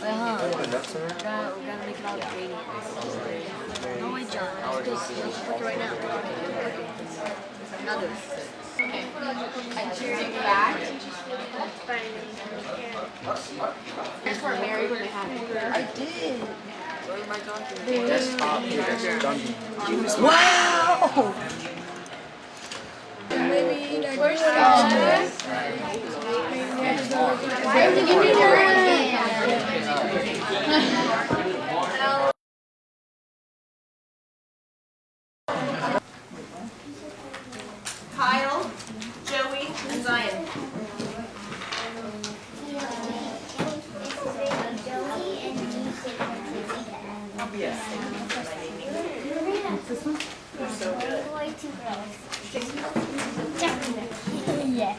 We're gonna make it all gradient. No way, John. Because you can it right now. Now do it. Okay. A cheering fact. Parents were married when they had it. I did. Wow! Kyle, Joey, and Zion. So good. Yeah.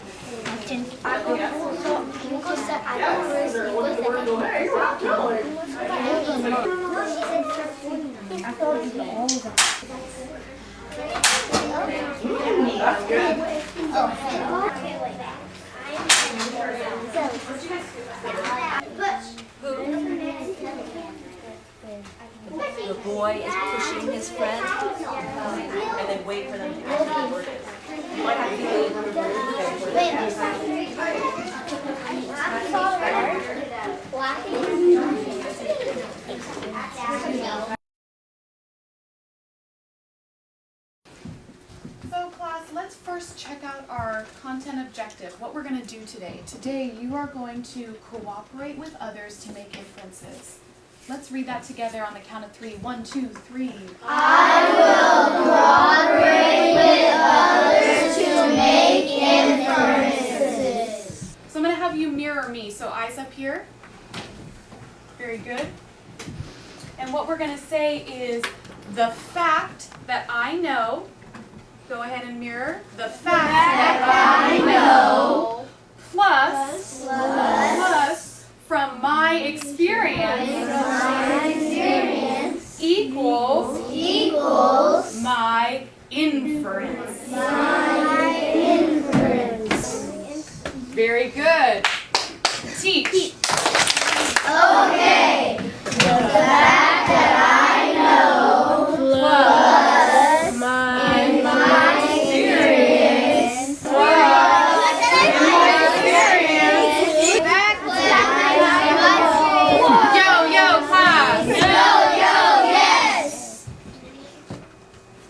The boy is pushing his friend. And then wait for them to get the word is. You might have to So class, let's first check out our content objective, what we're going to do today. Today you are going to cooperate with others to make inferences. Let's read that together on the count of 3. 1, 2, 3. I will cooperate with others to make inferences. So I'm going to have you mirror me. So eyes up here. Very good. And what we're going to say is the fact that I know. Go ahead and mirror. The fact that I know plus from my experience equals my inference. Very good. Teach. Okay. The fact that I know plus my experience yes.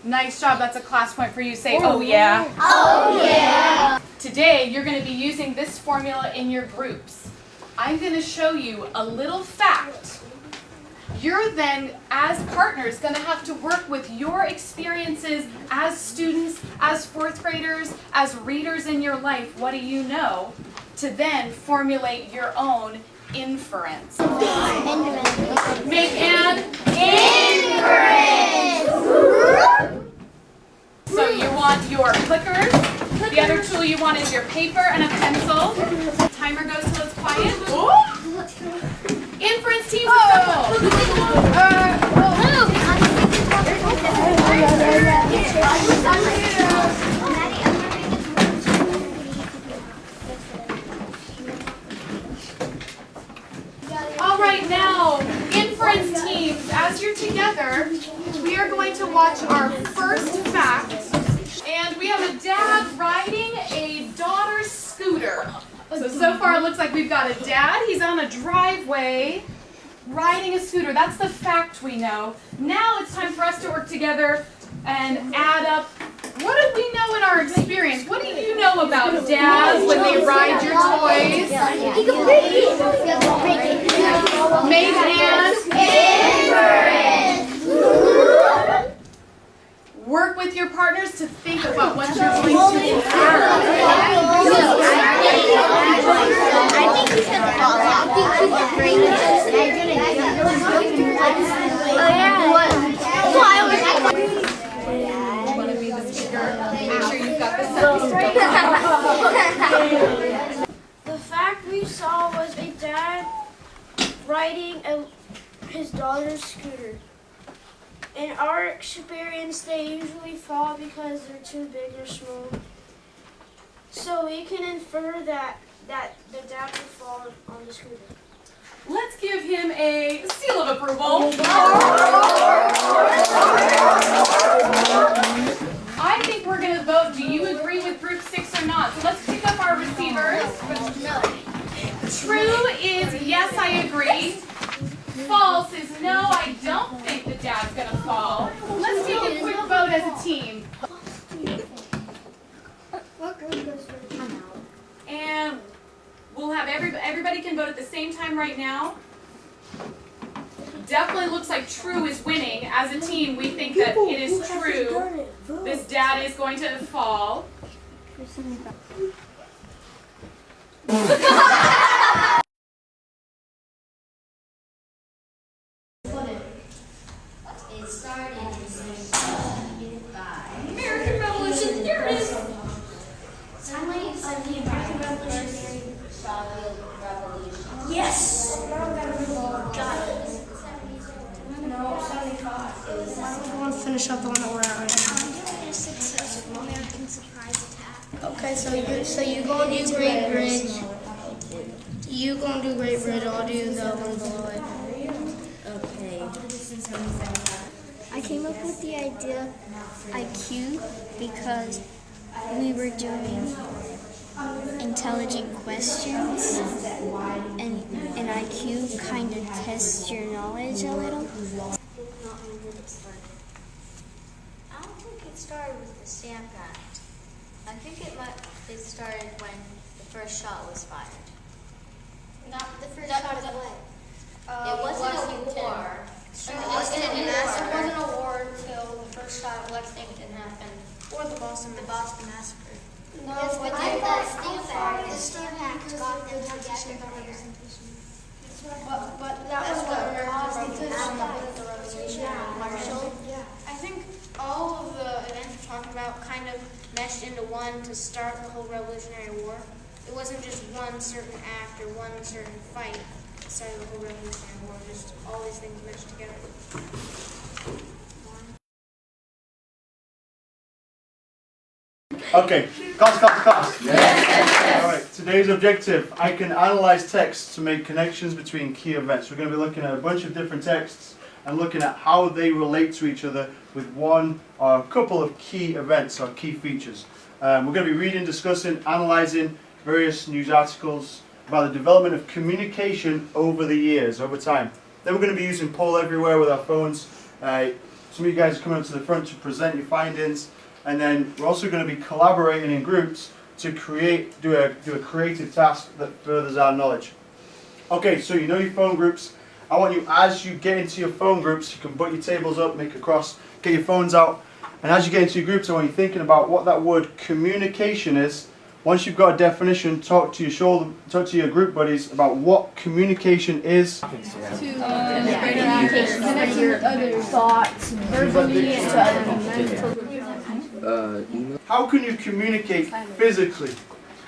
Nice job. That's a class point for you. Say, oh yeah. Oh yeah. Today, you're going to be using this formula in your groups. I'm going to show you a little fact. You're then, as partners, going to have to work with your experiences as students, as fourth graders, as readers in your life. What do you know? To then formulate your own inference. Make an inference. So you want your clickers. The other tool you want is your paper and a pencil. Timer goes till it's quiet. Inference team All right, now, inference teams, as you're together, we are going to watch our first fact. And we have a dad riding a daughter's scooter. So far it looks like we've got a dad. He's on a driveway riding a scooter. That's the fact we know. Now it's time for us to work together and add up. What do we know in our experience? What do you know about dads when they ride your toys? Make an inference. Work with your partners to think about what you're going to do. I think he's going to fall off. I think he's afraid. Oh, yeah. You want to be the speaker? Make sure you've got the sentence right. The fact we saw was a dad riding his daughter's scooter. In our experience, they usually fall because they're too big or small. So we can infer that the dad would fall on the scooter. let's give him a seal of approval. I think we're going to vote, do you agree with group 6 or not? So let's pick up our receivers. True is yes, I agree. False is no, I don't think the dad's going to fall. Let's take a quick vote as a team. And we'll have everybody can vote at the same time right now. Definitely looks like true is winning. As a team, we think that it is true. This dad is going to fall. It started in 1905. American Revolution, here it is. Timeline of the American Revolutionary Revolution. Yes! Got it. No, 75. It was I want to finish up the one that we're at right now. a successful American surprise attack. Okay, so you gonna do Great Bridge. You gonna do Great Bridge, I'll do the one below it. Okay. I came up with the idea IQ because we were doing intelligent questions, and IQ kind of tests your knowledge a little. I don't think it started with the Stamp Act. I think it started when the first shot was fired. Not the first shot of what? It wasn't a war. It wasn't a war until the first shot of Lexington happened. Or the Boston Massacre. No, I thought the Stamp Act got them together. but that was what American Revolution. Marshall. I think all of the events we're talking about kind of meshed into one to start the whole Revolutionary War. It wasn't just one certain act or one certain fight that started the whole Revolutionary War, just all these things meshed together. Okay, class. Yes. All right, today's objective, I can analyze text to make connections between key events. We're going to be looking at a bunch of different texts and looking at how they relate to each other with one or a couple of key events or key features. We're going to be reading, discussing, analyzing various news articles about the development of communication over the years, over time. Then we're going to be using Poll Everywhere with our phones. Some of you guys are coming up to the front to present your findings. And then we're also going to be collaborating in groups to do a creative task that furthers our knowledge. Okay, so you know your phone groups. I want you, as you get into your phone groups, you can put your tables up, make a cross, get your phones out. And as you get into your groups, I want you thinking about what that word communication is. Once you've got a definition, talk to your group buddies about what communication is. Connecting with other thoughts, verbally, and to other mental. How can you communicate physically?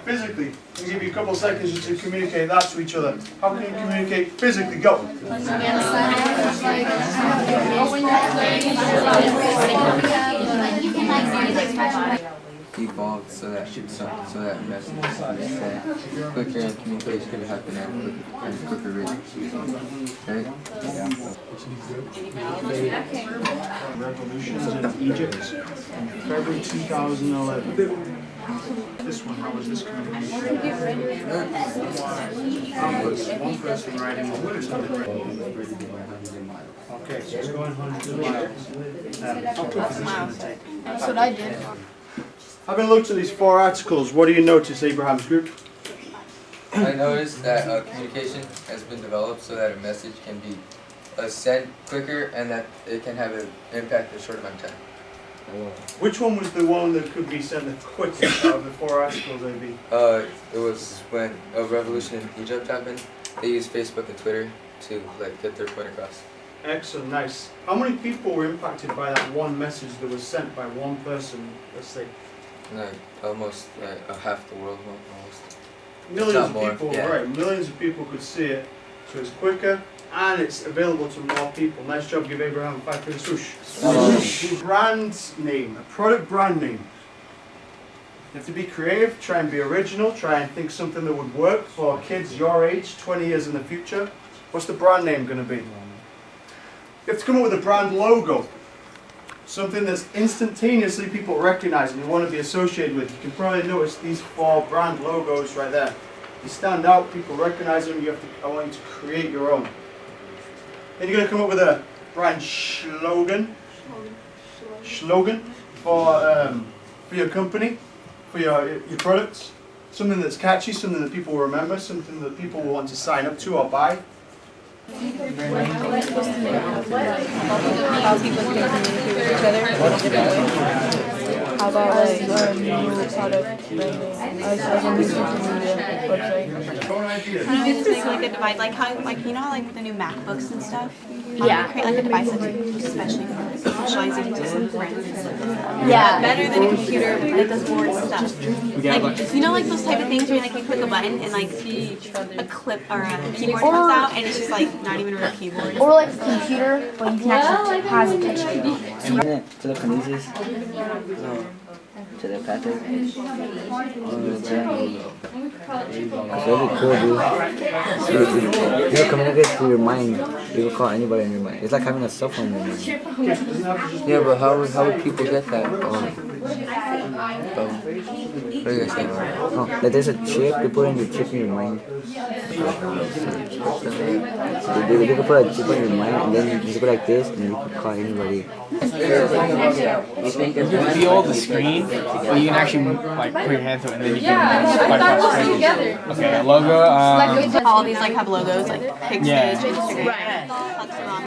Physically, I'll give you a couple of seconds just to communicate that to each other. How can you communicate physically? Go. Evolved so that message is sent quicker and communication could happen at a quicker rate. Right? Revolutions in Egypt in February 2011. This one, how was this communication? How was one person writing, one person writing? Okay, so it's going hundreds of miles. How quick is this going to take? That's what I did. Having looked at these 4 articles, what do you notice, Abraham's group? I noticed that communication has been developed so that a message can be sent quicker and that it can have an impact in a short amount of time. Which one was the one that could be sent the quickest out of the 4 articles, AB? It was when a revolution in Egypt happened. They used Facebook and Twitter to get their point across. Excellent, nice. How many people were impacted by that one message that was sent by one person, let's say? Almost half the world, almost. Millions of more, people, yeah. right, millions of people could see it, so it's quicker and it's available to more people. Nice job, give Abraham a 5 for the swoosh. Swoosh. Brand name, a product brand name. You have to be creative, try and be original, try and think something that would work for kids your age, 20 years in the future. What's the brand name going to be? You have to come up with a brand logo. Something that's instantaneously people recognize and you want to be associated with. You can probably notice these 4 brand logos right there. They stand out, people recognize them, I want you to create your own. Then you're going to come up with a brand slogan for your company, for your products. Something that's catchy, something that people will remember, something that people will want to sign up to or buy. How people can communicate with each other in a different way. How about like new product branding as a new social media website? It's just like a device, like how, like you know, how, like the new MacBooks and stuff. Yeah. Create like a device that's especially for socializing to some friends and stuff. Yeah. Better than a computer that does more stuff. Like you know, like those type of things where like you click a button and like a clip or a keyboard comes out and it's just like not even a real keyboard. Or like a computer, but you can actually have a touch screen. And telekinesis, telepathic. It's really cool, dude. You communicate through your mind. You can call anybody in your mind. It's like having a cell phone in your mind. Yeah, but how would people get that? What are you guys saying? Oh, like there's a chip. You put in your chip in your mind. You can put a chip in your mind, and then you go like this, and then you can call anybody. You feel the screen, but you can actually like put your hand to it, and then you can swipe up straight. Okay, logo. All these like have logos, like Pigstage, Instagram,